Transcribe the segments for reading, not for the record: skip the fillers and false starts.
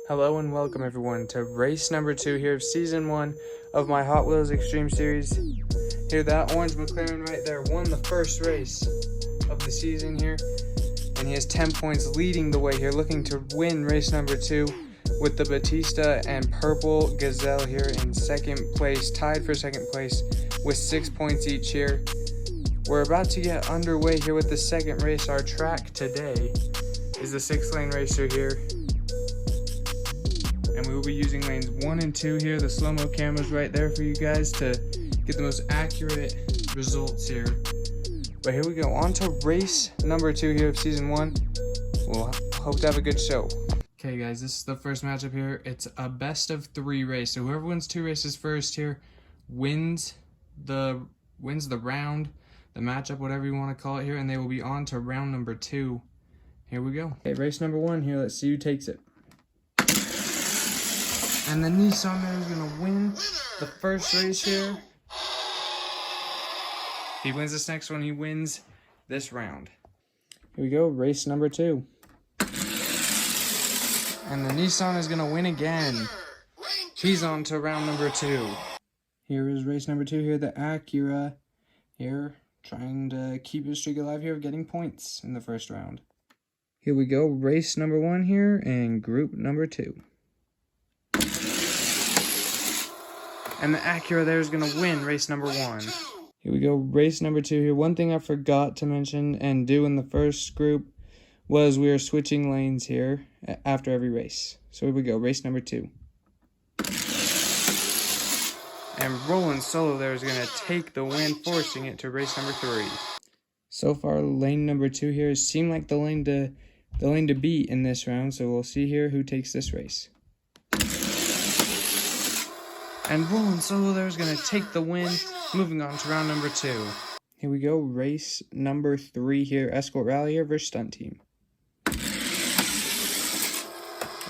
Hello and welcome everyone to race number 2 here of season 1 of my Hot Wheels Extreme Series. Here, that orange McLaren right there won the first race of the season here, and he has 10 points leading the way here, looking to win race number 2 with the Batista and purple Gazelle here in second place, tied for second place with 6 points each here. We're about to get underway here with the second race. Our track today is the 6-lane racer here, and we will be using lanes 1 and 2 here. The slow-mo camera's right there for you guys to get the most accurate results here. But here we go, on to race number 2 here of season 1. We'll hope to have a good show. Okay guys, this is the first matchup here. It's a best of 3 race, so whoever wins 2 races first here wins the round, the matchup, whatever you want to call it here, and they will be on to round number 2. Here we go. Okay, race number 1 here. Let's see who takes it. And the Nissan there is going to win the first race here. If he wins this next one, he wins this round. Here we go, race number 2. And the Nissan is going to win again. He's on to round number 2. Here is race number 2 here. The Acura here trying to keep his streak alive here of getting points in the first round. Here we go, race number 1 here and group number 2. And the Acura there is going to win race number 1. Here we go, race number 2 here. One thing I forgot to mention and do in the first group was we are switching lanes here after every race. So here we go, race number 2. And Roland Solo there is going to take the win, forcing it to race number 3. So far, lane number 2 here seemed like the lane to beat in this round. So we'll see here who takes this race. And Roland Solo there is going to take the win, moving on to round number 2. Here we go, race number 3 here. Escort Rally here versus Stunt Team.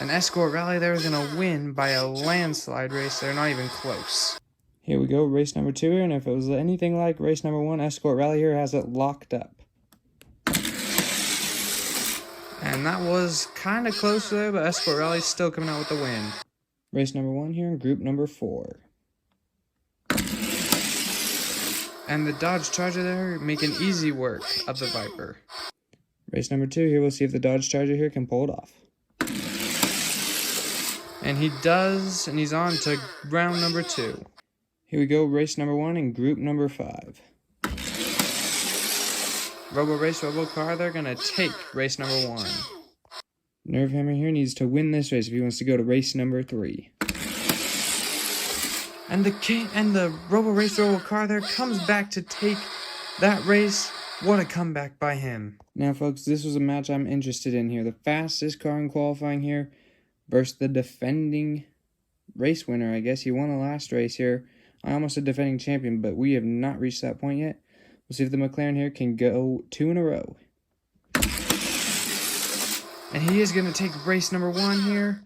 And Escort Rally there is going to win by a landslide race. They're not even close. Here we go, race number 2 here. And if it was anything like race number 1, Escort Rally here has it locked up. And that was kind of close there, but Escort Rally's still coming out with the win. Race number 1 here in group number 4. And the Dodge Charger there making easy work of the Viper. Race number 2 here, we'll see if the Dodge Charger here can pull it off. And he does, and he's on to round number 2. Here we go, race number 1 in group number 5. Robo Race, Robo Car, they're going to take race number 1. Nerve Hammer here needs to win this race if he wants to go to race number 3. And the Robo Race Robo Car there comes back to take that race. What a comeback by him. Now folks, this was a match I'm interested in here. The fastest car in qualifying here versus the defending race winner, I guess. He won the last race here. I almost said defending champion, but we have not reached that point yet. We'll see if the McLaren here can go 2 in a row. And he is going to take race number 1 here.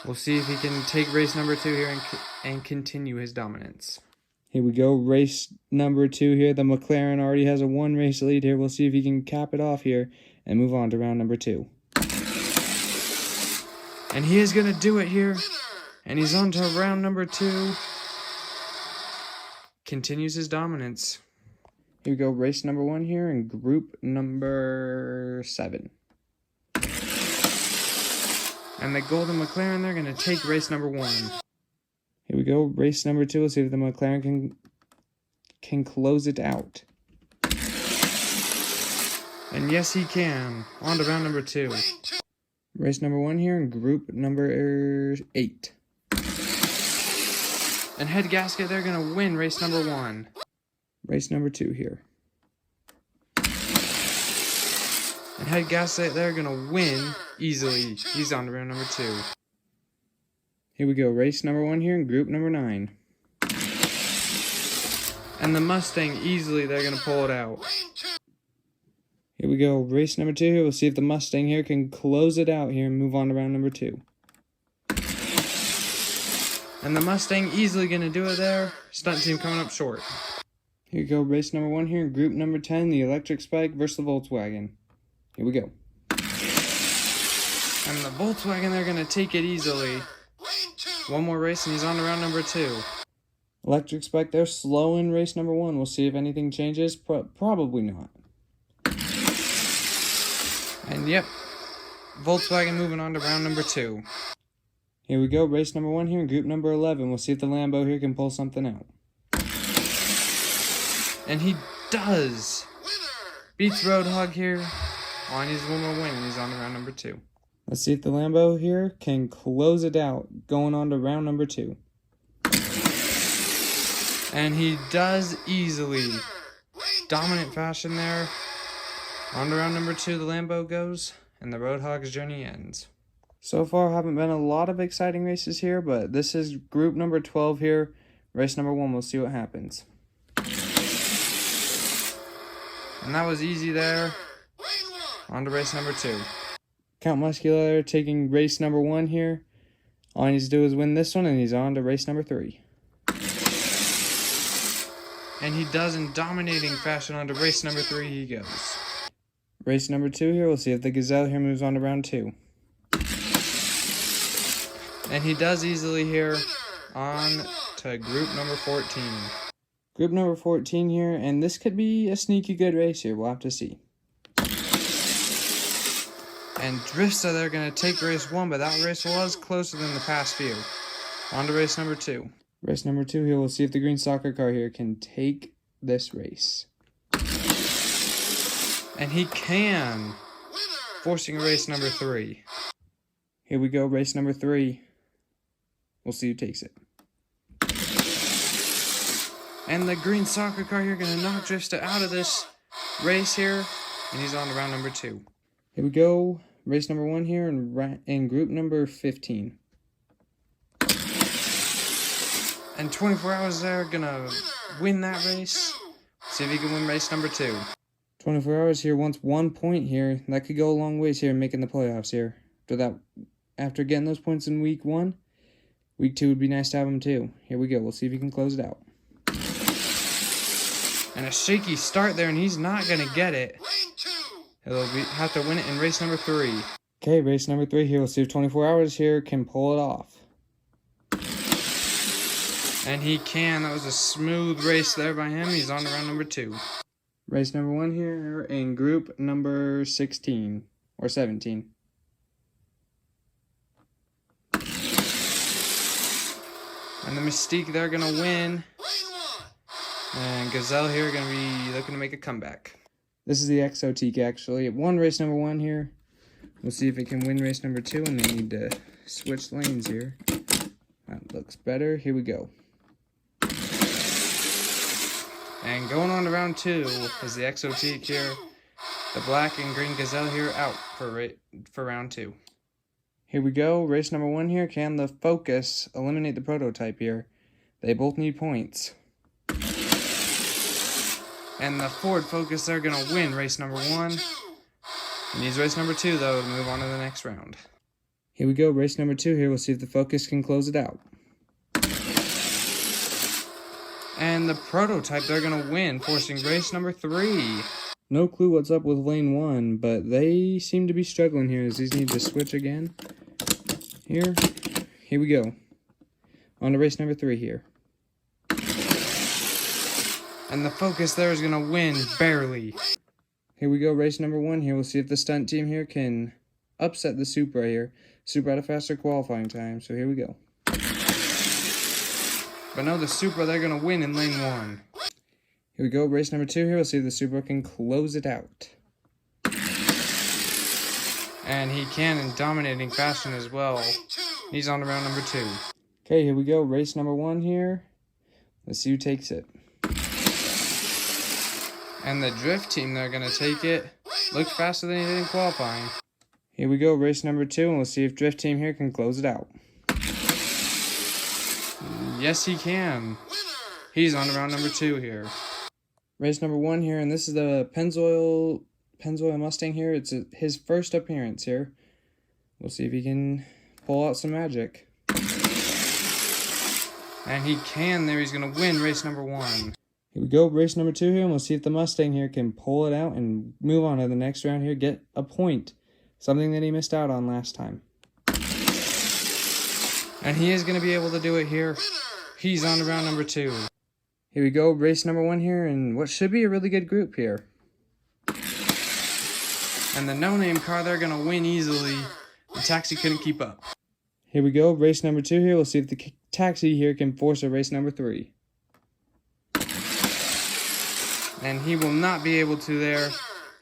We'll see if he can take race number 2 here and continue his dominance. Here we go, race number 2 here. The McLaren already has a 1 race lead here. We'll see if he can cap it off here and move on to round number 2. And he is going to do it here. And he's on to round number 2. Continues his dominance. Here we go, race number 1 here in group number 7. And the golden McLaren, they're going to take race number 1. Here we go, race number 2. Let's see if the McLaren can close it out. And yes, he can. On to round number 2. Race number 1 here in group number 8. And Head Gasket, they're going to win race number 1. Race number 2 here. And Head Gasket, they're going to win easily. He's on to round number 2. Here we go, race number 1 here in group number 9. And the Mustang, easily they're going to pull it out. Here we go, race number 2 here. We'll see if the Mustang here can close it out here and move on to round number 2. And the Mustang easily going to do it there. Stunt Team coming up short. Here we go, race number 1 here in group number 10. The Electric Spike versus the Volkswagen. Here we go. And the Volkswagen, they're going to take it easily. One more race and he's on to round number 2. Electric Spike, they're slow in race number 1. We'll see if anything changes. Probably not. And yep, Volkswagen moving on to round number 2. Here we go, race number 1 here in group number 11. We'll see if the Lambo here can pull something out. And he does! Beats Roadhog here. All he needs one more win and he's on to round number 2. Let's see if the Lambo here can close it out, going on to round number 2. And he does easily. Dominant fashion there. On to round number 2 the Lambo goes, and the Roadhog's journey ends. So far, haven't been a lot of exciting races here, but this is group number 12 here. Race number 1, we'll see what happens. And that was easy there. On to race number 2. Count Muscular taking race number 1 here. All he needs to do is win this one, and he's on to race number 3. And he does in dominating fashion. On to race number 3 he goes. Race number 2 here, we'll see if the Gazelle here moves on to round 2. And he does easily here. On to group number 14. Group number 14 here, and this could be a sneaky good race here. We'll have to see. And Drifta, they're going to take race 1, but that race was closer than the past few. On to race number 2. Race number 2 here, we'll see if the green soccer car here can take this race. And he can! Forcing race number 3. Here we go, race number 3. We'll see who takes it. And the green soccer car here going to knock Drifta out of this race here. And he's on to round number 2. Here we go. Race number 1 here in group number 15. And 24 Hours there going to win that race. See if he can win race number 2. 24 Hours here wants 1 point here. That could go a long ways here in making the playoffs here. After getting those points in week 1, week 2 would be nice to have them too. Here we go. We'll see if he can close it out. And a shaky start there, and he's not going to get it. He'll have to win it in race number 3. Okay, race number 3 here. We'll see if 24 Hours here can pull it off. And he can. That was a smooth race there by him. He's on to round number 2. Race number 1 here in group number 16. Or 17. And the Mystique, they're going to win. And Gazelle here going to be looking to make a comeback. This is the Exotique, actually. It won race number 1 here. We'll see if it can win race number 2, and they need to switch lanes here. That looks better. Here we go. And going on to round 2 is the Exotique here. The black and green Gazelle here out for round 2. Here we go. Race number 1 here. Can the Focus eliminate the Prototype here? They both need points. And the Ford Focus, they're going to win race number 1. He needs race number 2, though, to move on to the next round. Here we go, race number 2 here. We'll see if the Focus can close it out. And the Prototype, they're going to win, forcing race number 3. No clue what's up with lane 1, but they seem to be struggling here as these need to switch again. Here we go. On to race number 3 here. And the Focus there is going to win, barely. Here we go, race number 1 here. We'll see if the stunt team here can upset the Supra here. Supra had a faster qualifying time, so here we go. But no, the Supra, they're going to win in lane 1. Here we go, race number 2 here. We'll see if the Supra can close it out. And he can in dominating fashion as well. He's on to round number 2. Okay, here we go, race number 1 here. Let's see who takes it. And the Drift team, they're going to take it. Looked faster than he did in qualifying. Here we go, race number 2, and we'll see if Drift team here can close it out. Yes, he can. He's on to round number 2 here. Race number 1 here, and this is the Pennzoil Mustang here. It's his first appearance here. We'll see if he can pull out some magic. And he can there. He's going to win race number 1. Here we go, race number 2 here, and we'll see if the Mustang here can pull it out and move on to the next round here, get a point, something that he missed out on last time. And he is going to be able to do it here. He's on to round number 2. Here we go, race number 1 here, and what should be a really good group here. And the no-name car, they're going to win easily. The taxi couldn't keep up. Here we go, race number 2 here. We'll see if the taxi here can force a race number 3. And he will not be able to there,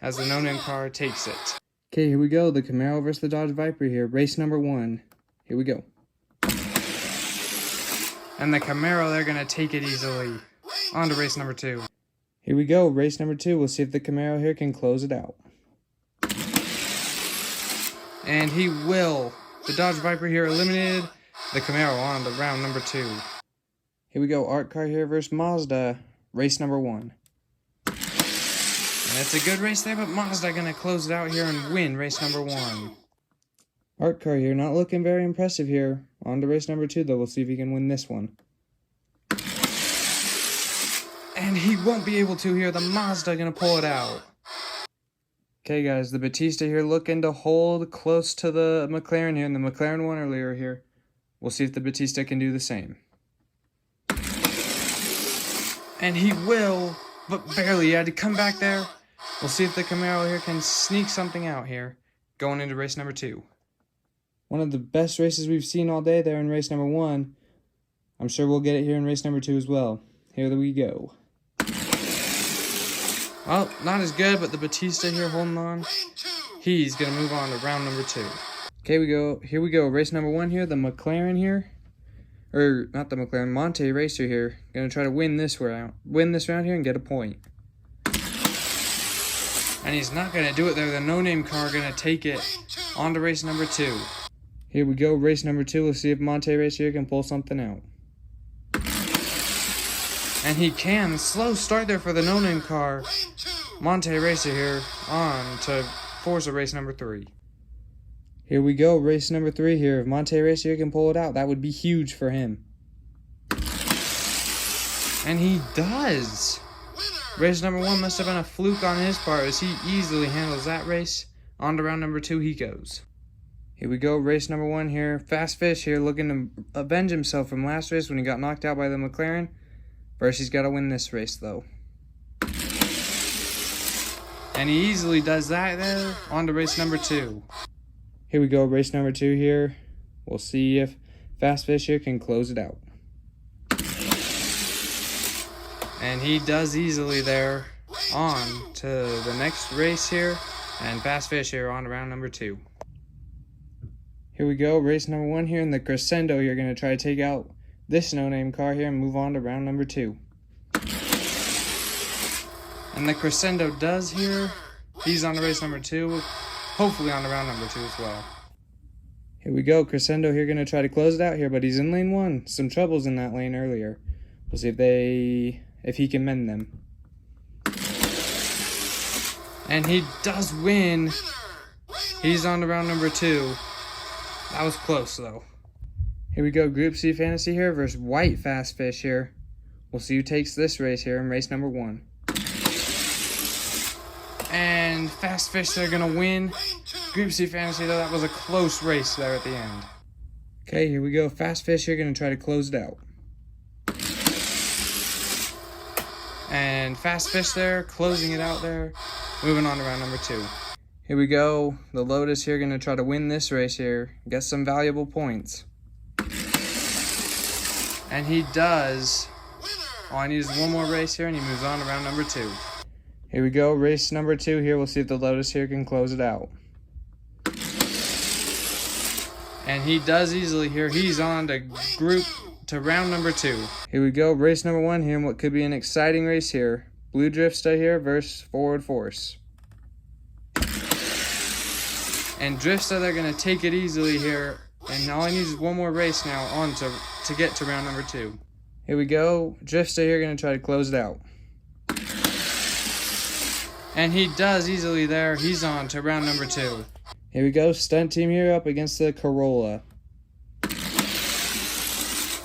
as the no-name car takes it. Okay, here we go, the Camaro versus the Dodge Viper here, race number 1. Here we go. And the Camaro, they're going to take it easily. On to race number 2. Here we go, race number 2. We'll see if the Camaro here can close it out. And he will. The Dodge Viper here eliminated. The Camaro on to round number 2. Here we go, Art Car here versus Mazda. Race number 1. And it's a good race there, but Mazda going to close it out here and win race number 1. Art Car here, not looking very impressive here. On to race number 2, though. We'll see if he can win this one. And he won't be able to here. The Mazda going to pull it out. Okay, guys, the Batista here looking to hold close to the McLaren here, and the McLaren won earlier here. We'll see if the Batista can do the same. And he will, but barely. He had to come back there. We'll see if the Camaro here can sneak something out here, going into race number 2. One of the best races we've seen all day there in race number 1. I'm sure we'll get it here in race number 2 as well. Here we go. Well, not as good, but the Batista here holding on. He's going to move on to round number 2. Okay, here we go. Race number 1 here, the McLaren here. Or, not the McLaren, Monte Racer here. Going to try to win this round here and get a point. And he's not going to do it there. The no-name car going to take it on to race number 2. Here we go, race number 2. Let's see if Monte Racer here can pull something out. And he can. Slow start there for the no-name car. Monte Racer here on to force a race number 3. Here we go, race number 3 here. If Monte Racer here can pull it out, that would be huge for him. And he does. Race number 1 must have been a fluke on his part, as he easily handles that race. On to round number 2 he goes. Here we go, race number 1 here. Fast Fish here looking to avenge himself from last race when he got knocked out by the McLaren. First, he's got to win this race, though. And he easily does that there. On to race number 2. Here we go, race number 2 here. We'll see if Fast Fish here can close it out. And he does easily there. On to the next race here. And Fast Fish here on to round number 2. Here we go, race number 1 here. And the Crescendo here going to try to take out this no-name car here and move on to round number 2. And the Crescendo does here. He's on to race number 2. Hopefully on to round number 2 as well. Here we go. Crescendo here going to try to close it out here, but he's in lane 1. Some troubles in that lane earlier. We'll see if he can mend them. And he does win. He's on to round number 2. That was close though. Here we go, Group C Fantasy here versus White Fast Fish here. We'll see who takes this race here in race number 1. And Fast Fish, they're going to win. Group C Fantasy, though, that was a close race there at the end. Okay, here we go. Fast Fish here going to try to close it out. And Fast Fish there, closing it out there. Moving on to round number 2. Here we go. The Lotus here going to try to win this race here. Get some valuable points. And he does. All he needs is one more race here, and he moves on to round number 2. Here we go, race number 2 here. We'll see if the Lotus here can close it out. And he does easily here. He's on to round number 2. Here we go, race number 1 here. What could be an exciting race here. Blue Drifter here versus Forward Force. And Drifter, they're going to take it easily here. And all he needs is one more race now on to get to round number 2. Here we go. Drifter here going to try to close it out. And he does easily there. He's on to round number 2. Here we go. Stunt Team here up against the Corolla.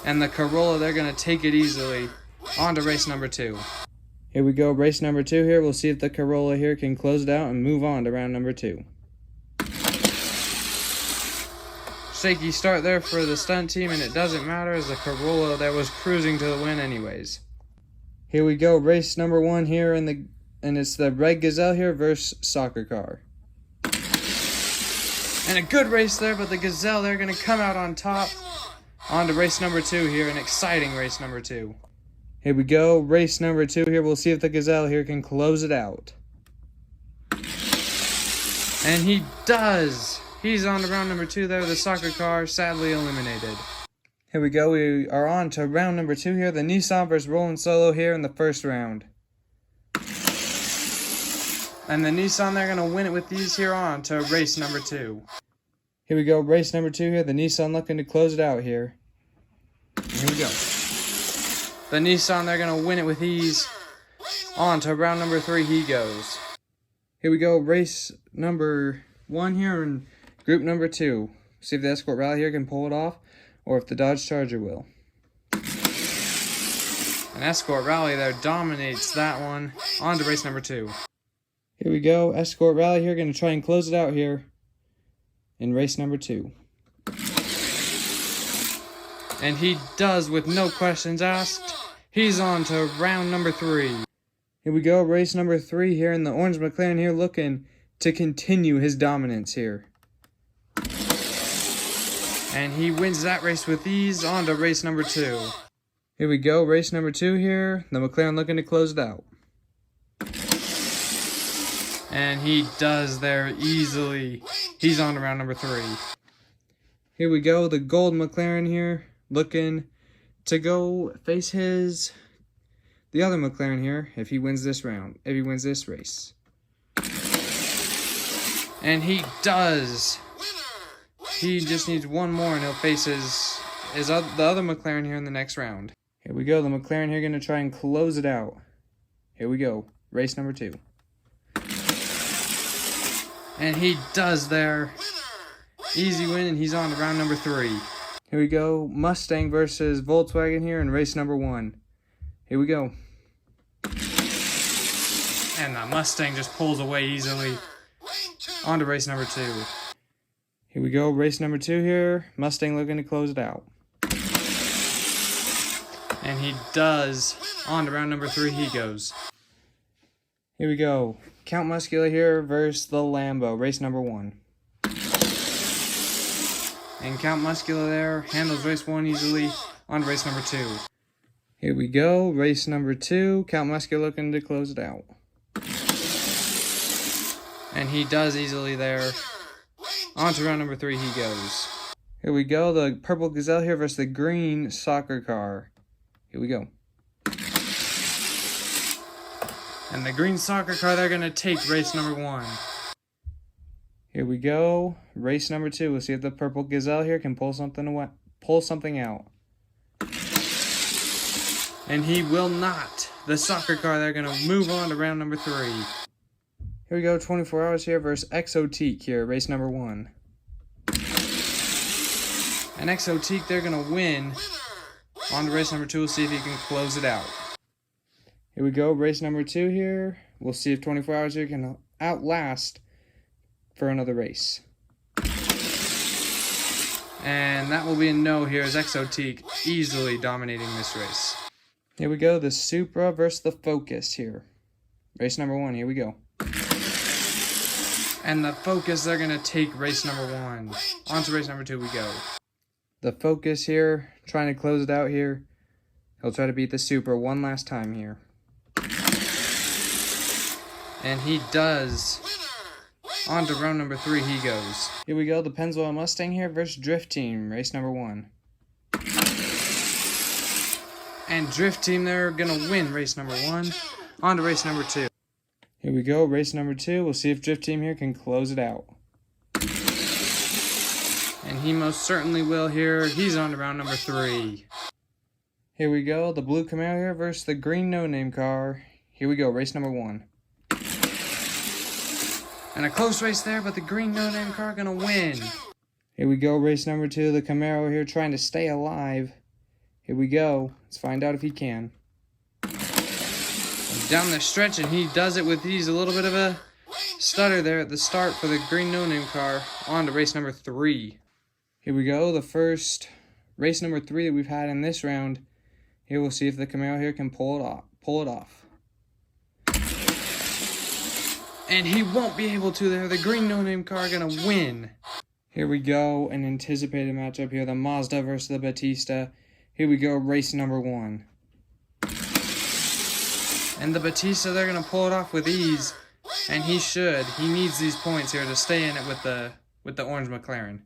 And the Corolla, they're going to take it easily on to race number 2. Here we go. Race number 2 here. We'll see if the Corolla here can close it out and move on to round number 2. shaky start there for the stunt team, and it doesn't matter as the Corolla that was cruising to the win anyways. Here we go, race number 1 here, and it's the Red Gazelle here versus Soccer Car. And a good race there, but the Gazelle, they're going to come out on top. On to race number 2 here, an exciting race number 2. Here we go, race number 2 here. We'll see if the Gazelle here can close it out. And he does. He's on to round number 2 there. The Soccer Car sadly eliminated. Here we go, we are on to round number 2 here. The Nissan versus Roland Solo here in the first round. And the Nissan, they're going to win it with these here on to race number 2. Here we go, race number 2 here. The Nissan looking to close it out here. Here we go. The Nissan, they're going to win it with ease. On to round number 3 he goes. Here we go, race number 1 here in group number 2. See if the Escort Rally here can pull it off, or if the Dodge Charger will. An Escort Rally there dominates that one. On to race number 2. Here we go, Escort Rally here, going to try and close it out here in race number 2. And he does with no questions asked. He's on to round number 3. Here we go, race number 3 here, and the orange McLaren here looking to continue his dominance here. And he wins that race with ease. On to race number 2. Here we go, race number 2 here, the McLaren looking to close it out. And he does there easily. He's on to round number 3. Here we go, the gold McLaren here, looking to go face the other McLaren here if he wins this round, if he wins this race. And he does. He just needs one more and he'll face the other McLaren here in the next round. Here we go, the McLaren here going to try and close it out. Here we go, race number 2. And he does there. Easy win, and he's on to round number 3. Here we go, Mustang versus Volkswagen here in race number 1. Here we go. And the Mustang just pulls away easily. On to race number 2. Here we go, race number 2 here. Mustang looking to close it out. And he does. On to round number 3 he goes. Here we go. Count Muscular here versus the Lambo, race number 1. And Count Muscular there handles race 1 easily. On to race number 2. Here we go, race number 2. Count Muscular looking to close it out. And he does easily there. On to round number 3 he goes. Here we go, the purple Gazelle here versus the green Soccer Car. Here we go. And the green Soccer Car, they're going to take race number 1. Here we go. Race number 2. We'll see if the purple Gazelle here can pull something out. And he will not. The Soccer Car, they're going to move on to round number 3. Here we go. 24 Hours here versus Exotique here. Race number 1. And Exotique, they're going to win. On to race number 2. We'll see if he can close it out. Here we go, race number 2 here. We'll see if 24 Hours here can outlast for another race. And that will be a no here as Exotique easily dominating this race. Here we go, the Supra versus the Focus here. Race number 1, here we go. And the Focus, they're going to take race number 1. On to race number 2 we go. The Focus here, trying to close it out here. He'll try to beat the Supra one last time here. And he does. On to round number 3 he goes. Here we go, the Pennzoil Mustang here versus Drift Team, race number 1. And Drift Team, they're going to win race number 1. On to race number 2. Here we go, race number 2. We'll see if Drift Team here can close it out. And he most certainly will here. He's on to round number 3. Here we go, the blue Camaro here versus the green no-name car. Here we go, race number 1. And a close race there, but the green no-name car gonna win. Here we go, race number 2, the Camaro here trying to stay alive. Here we go, let's find out if he can. Down the stretch, and he does it with ease. A little bit of a stutter there at the start for the green no-name car. On to race number 3. Here we go, the first race number 3 that we've had in this round. Here we'll see if the Camaro here can pull it off. And he won't be able to there. The green no-name car gonna win. Here we go, an anticipated matchup here. The Mazda versus the Batista. Here we go, race number 1. And the Batista, they're gonna pull it off with ease. And he should. He needs these points here to stay in it with the orange McLaren.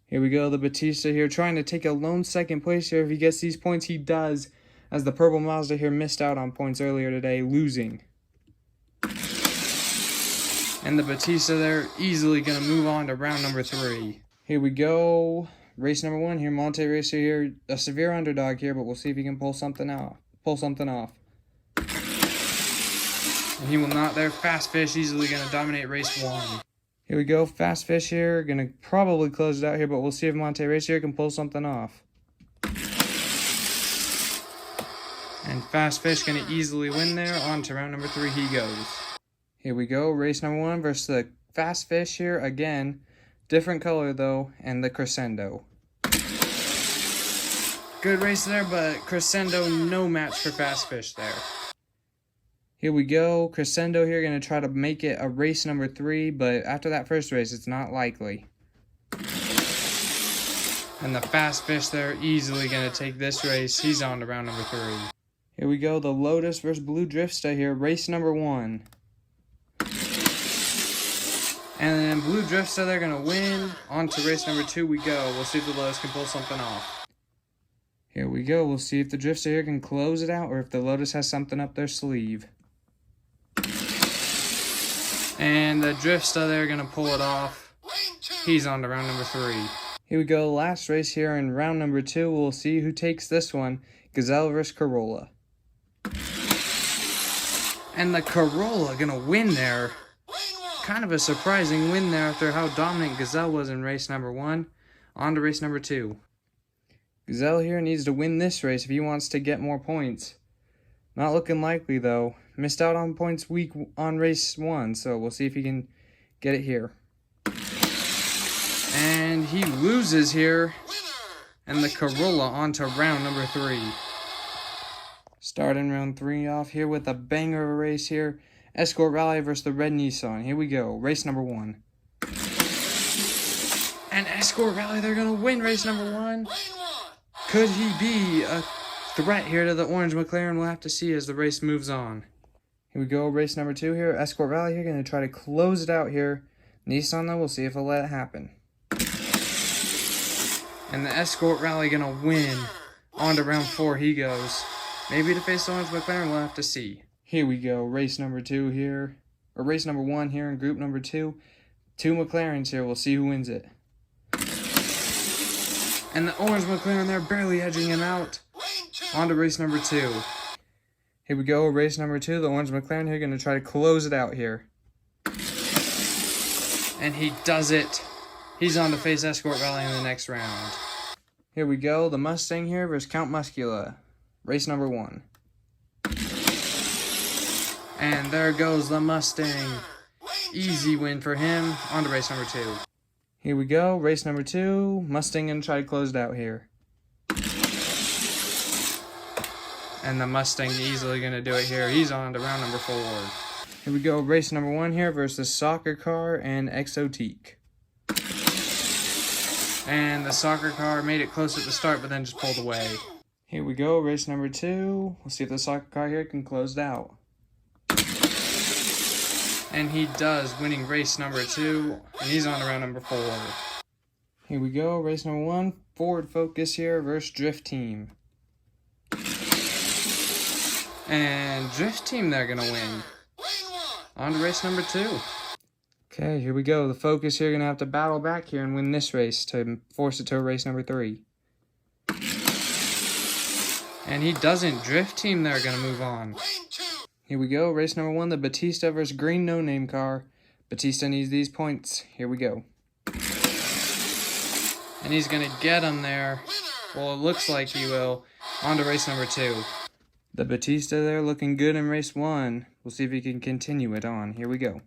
Here we go, the Batista here trying to take a lone second place here. If he gets these points, he does. As the purple Mazda here missed out on points earlier today, losing. And the Batista there easily going to move on to round number 3. Here we go. Race number 1 here. Monte Racer here. A severe underdog here, but we'll see if he can pull something off. And he will not there. Fast Fish easily going to dominate race 1. Here we go. Fast Fish here. Going to probably close it out here, but we'll see if Monte Racer here can pull something off. And Fast Fish going to easily win there. On to round number 3 he goes. Here we go, race number 1 versus the Fast Fish here again. Different color though, and the Crescendo. Good race there, but Crescendo no match for Fast Fish there. Here we go, Crescendo here going to try to make it a race number 3, but after that first race, it's not likely. And the Fast Fish there easily going to take this race. He's on to round number 3. Here we go, the Lotus versus Blue Drifter here, race number 1. And then Blue Drifter, they're going to win. On to race number 2 we go. We'll see if the Lotus can pull something off. Here we go. We'll see if the Drifter here can close it out or if the Lotus has something up their sleeve. And the Drifter, they're going to pull it off. He's on to round number 3. Here we go. Last race here in round number 2. We'll see who takes this one. Gazelle versus Corolla. And the Corolla going to win there. Kind of a surprising win there after how dominant Gazelle was in race number 1. On to race number 2. Gazelle here needs to win this race if he wants to get more points. Not looking likely though. Missed out on points weak on race 1, so we'll see if he can get it here. And he loses here. And the Corolla on to round number 3. Starting round 3 off here with a banger of a race here. Escort Rally versus the red Nissan. Here we go. Race number 1. And Escort Rally, they're going to win race number 1. Could he be a threat here to the orange McLaren? We'll have to see as the race moves on. Here we go. Race number 2 here. Escort Rally here going to try to close it out here. Nissan, though, we'll see if he'll let it happen. And the Escort Rally going to win. On to round 4 he goes. Maybe to face the orange McLaren, we'll have to see. Here we go, race number 2 here, or race number 1 here in group number 2. 2 McLarens here, we'll see who wins it. And the orange McLaren, they're barely edging him out. On to race number 2. Here we go, race number 2, the orange McLaren here going to try to close it out here. And he does it. He's on to face Escort Rally in the next round. Here we go, the Mustang here versus Count Muscula. Race number 1. And there goes the Mustang. Easy win for him. On to race number 2. Here we go. Race number 2. Mustang going to try to close it out here. And the Mustang easily going to do it here. He's on to round number 4. Here we go. Race number 1 here versus Soccer Car and Exotique. And the Soccer Car made it close at the start, but then just pulled away. Here we go. Race number 2. We'll see if the Soccer Car here can close it out. And he does, winning race number 2, and he's on to round number 4. Here we go, race number 1, Ford Focus here versus Drift Team. And Drift Team, they're going to win. On to race number 2. Okay, here we go. The Focus here going to have to battle back here and win this race to force it to race number 3. And he doesn't. Drift Team, they're going to move on. Here we go, race number 1, the Batista versus green no-name car. Batista needs these points. Here we go. And he's going to get him there. Well, it looks like he will. On to race number 2. The Batista there looking good in race 1. We'll see if he can continue it on. Here we go.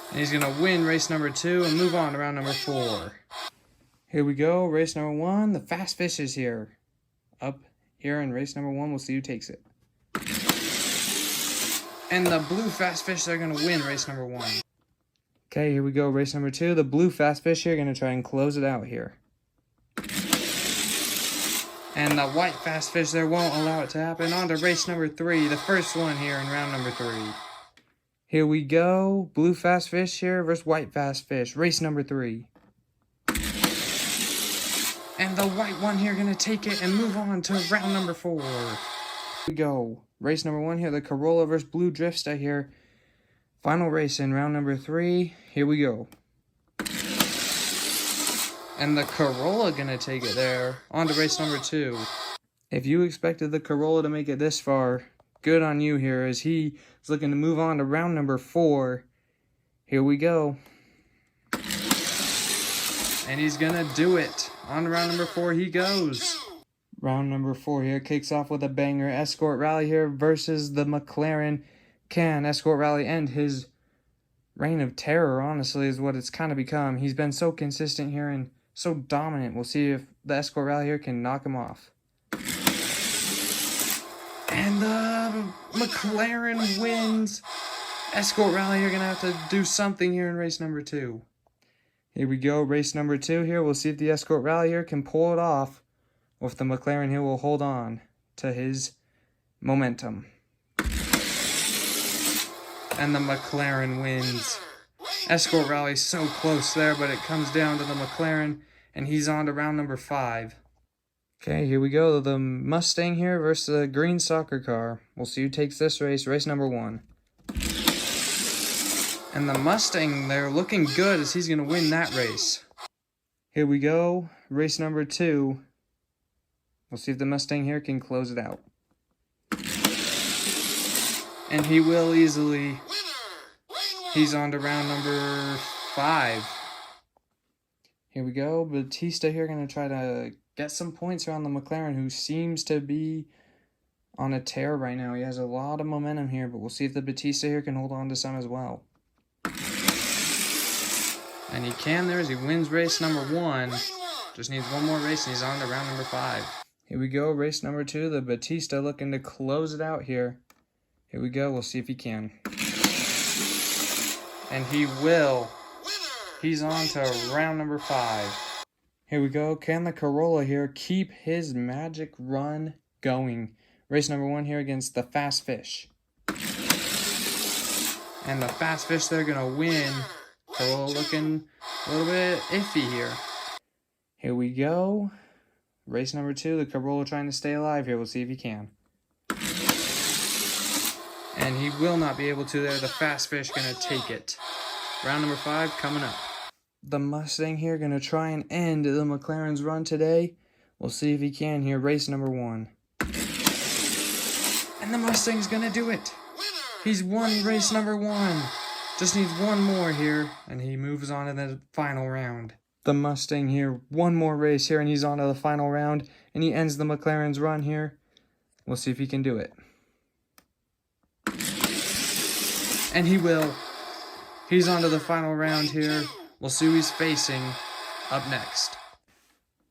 And he's gonna win race number 2 and move on to round number 4. Here we go, race number 1. The Fast Fish is here. Up here in race number 1, we'll see who takes it. And the Blue Fast Fish, they're gonna win race number 1. Okay, here we go, race number 2. The Blue Fast Fish here, gonna try and close it out here. And the White Fast Fish there won't allow it to happen. On to race number 3, the first one here in round number 3. Here we go, Blue Fast Fish here versus White Fast Fish, race number 3. And the white one here gonna take it and move on to round number 4. Here we go. Race number 1 here, the Corolla versus Blue Drifter here. Final race in round number 3. Here we go. And the Corolla gonna take it there. On to race number 2. If you expected the Corolla to make it this far, good on you here, as he is looking to move on to round number 4. Here we go. And he's gonna do it. On to round number 4 he goes. Round number 4 here kicks off with a banger. Escort Rally here versus the McLaren. Can Escort Rally end his reign of terror, honestly, is what it's kind of become. He's been so consistent here and so dominant. We'll see if the Escort Rally here can knock him off. And the McLaren wins. Escort Rally here going to have to do something here in race number 2. Here we go, race number 2 here. We'll see if the Escort Rally here can pull it off, or if the McLaren here will hold on to his momentum. And the McLaren wins. Escort Rally so close there, but it comes down to the McLaren, and he's on to round number 5. Okay, here we go. The Mustang here versus the green soccer car. We'll see who takes this race, race number 1. And the Mustang, they're looking good as he's going to win that race. Here we go, race number 2. We'll see if the Mustang here can close it out. And he will easily. He's on to round number 5. Here we go, Batista here going to try to get some points around the McLaren, who seems to be on a tear right now. He has a lot of momentum here, but we'll see if the Batista here can hold on to some as well. And he can there as he wins race number 1. Just needs one more race and he's on to round number 5. Here we go, race number 2. The Batista looking to close it out here. Here we go, we'll see if he can. And he will. He's on to round number 5. Here we go, can the Corolla here keep his magic run going? Race number 1 here against the Fast Fish. And the Fast Fish, they're going to win. Corolla looking a little bit iffy here. Here we go. Race number 2, the Corolla trying to stay alive here. We'll see if he can. And he will not be able to there. The Fast Fish going to take it. Round number 5 coming up. The Mustang here going to try and end the McLaren's run today. We'll see if he can here. Race number 1. And the Mustang's going to do it. He's won race number 1. Just needs one more here, and he moves on to the final round. The Mustang here, one more race here, and he's on to the final round, and he ends the McLaren's run here. We'll see if he can do it. And he will. He's on to the final round here. We'll see who he's facing up next.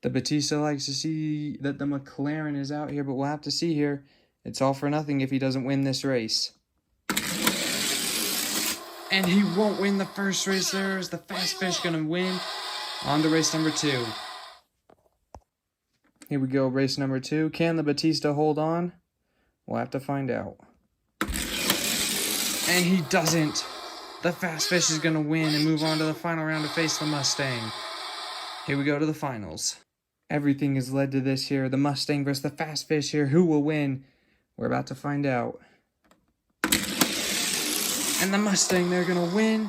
The Batista likes to see that the McLaren is out here, but we'll have to see here. It's all for nothing if he doesn't win this race. And he won't win the first race there. Is the Fast Fish going to win? On to race number 2. Here we go, race number 2. Can the Batista hold on? We'll have to find out. And he doesn't. The Fast Fish is going to win and move on to the final round to face the Mustang. Here we go to the finals. Everything has led to this here. The Mustang versus the Fast Fish here. Who will win? We're about to find out. And the Mustang, they're going to win.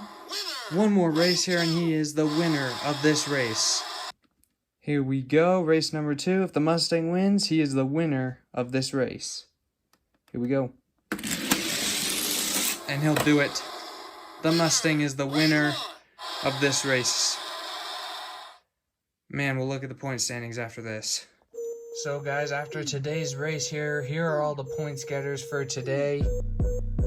One more race here, and he is the winner of this race. Here we go, race number 2. If the Mustang wins, he is the winner of this race. Here we go. And he'll do it. The Mustang is the winner of this race. Man, we'll look at the point standings after this. So guys, after today's race here are all the points getters for today.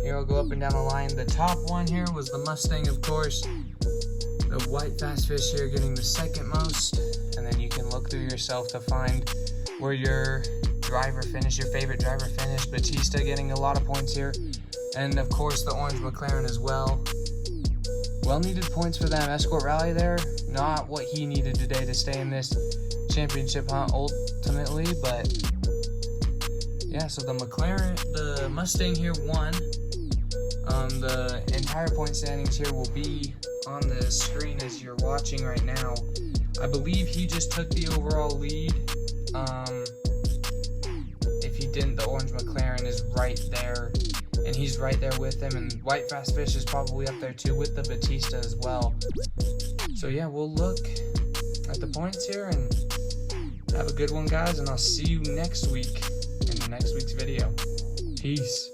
Here I'll go up and down the line. The top one here was the Mustang, of course. The white fast fish here getting the second most. And then you can look through yourself to find where your driver finished, your favorite driver finished. Batista getting a lot of points here. And of course the orange McLaren as well. Well needed points for them. Escort Rally there, not what he needed today to stay in this championship hunt ultimately, but yeah, so the Mustang here won. The entire point standings here will be on the screen as you're watching right now. I believe he just took the overall lead. If he didn't, the orange McLaren is right there, and he's right there with him, and white fast fish is probably up there too with the Batista as well. So yeah, we'll look at the points here and have a good one, guys, and I'll see you next week in the next week's video. Peace.